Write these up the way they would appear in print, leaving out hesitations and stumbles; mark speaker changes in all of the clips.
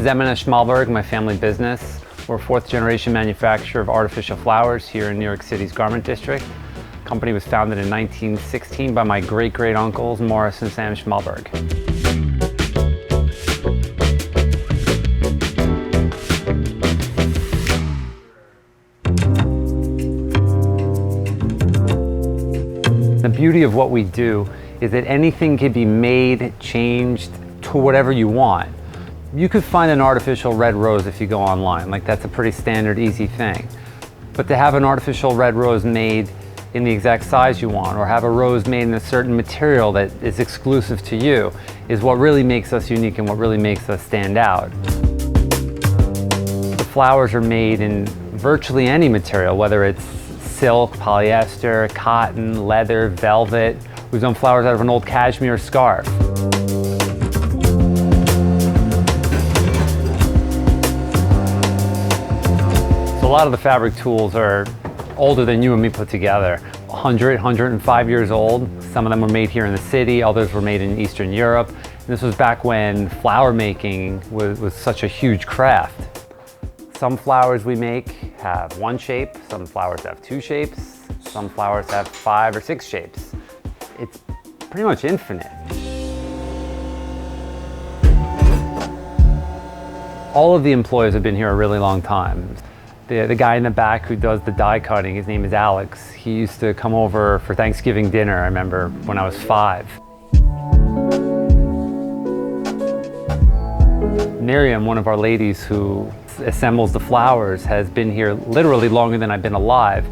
Speaker 1: M&S Schmalberg, my family business. We're a fourth generation manufacturer of artificial flowers here in New York City's Garment District. The company was founded in 1916 by my great-great-uncles, Marcus and Sam Schmalberg. The beauty of what we do is that anything can be made, changed to whatever you want. You could find an artificial red rose if you go online, like that's a pretty standard, easy thing. But to have an artificial red rose made in the exact size you want, or have a rose made in a certain material that is exclusive to you, is what really makes us unique and what really makes us stand out. The flowers are made in virtually any material, whether it's silk, polyester, cotton, leather, velvet. We've done flowers out of an old cashmere scarf. So a lot of the fabric tools are older than you and me put together. 100, 105 years old. Some of them were made here in the city, others were made in Eastern Europe. And this was back when flower making was such a huge craft. Some flowers we make have one shape, some flowers have two shapes, some flowers have 5 or 6 shapes. It's pretty much infinite. All of the employees have been here a really long time. The guy in the back who does the die cutting, his name is Alex. He used to come over for Thanksgiving dinner, I remember, when I was 5. Miriam, one of our ladies who assembles the flowers, has been here literally longer than I've been alive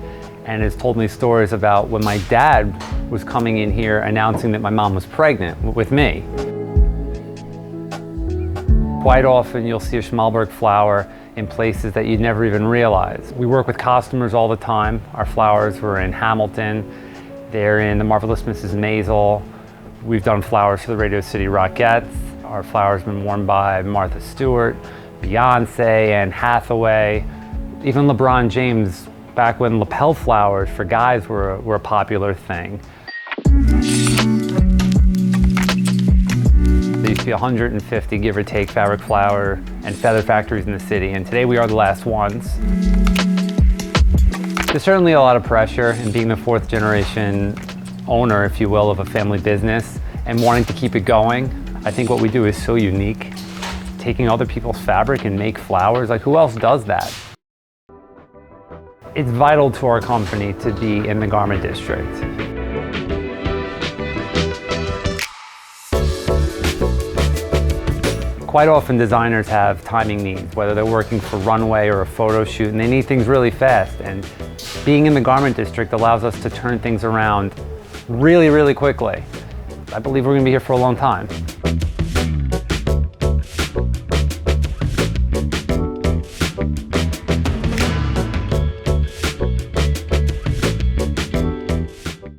Speaker 1: and has told me stories about when my dad was coming in here announcing that my mom was pregnant with me. Quite often you'll see a Schmalberg flower in places that you'd never even realize. We work with costumers all the time. Our flowers were in Hamilton, they're in The Marvelous Mrs. Maisel. We've done flowers for the Radio City Rockettes. Our flowers have been worn by Martha Stewart, Beyonce, Anne Hathaway, even LeBron James, back when lapel flowers for guys were a popular thing. There used to be 150, give or take, fabric flower and feather factories in the city, and today we are the last ones. There's certainly a lot of pressure in being the fourth generation owner, if you will, of a family business and wanting to keep it going. I think what we do is so unique. Taking other people's fabric and make flowers, like who else does that? It's vital to our company to be in the Garment District. Quite often designers have timing needs, whether they're working for runway or a photo shoot, and they need things really fast. And being in the Garment District allows us to turn things around really, really quickly. I believe we're going to be here for a long time.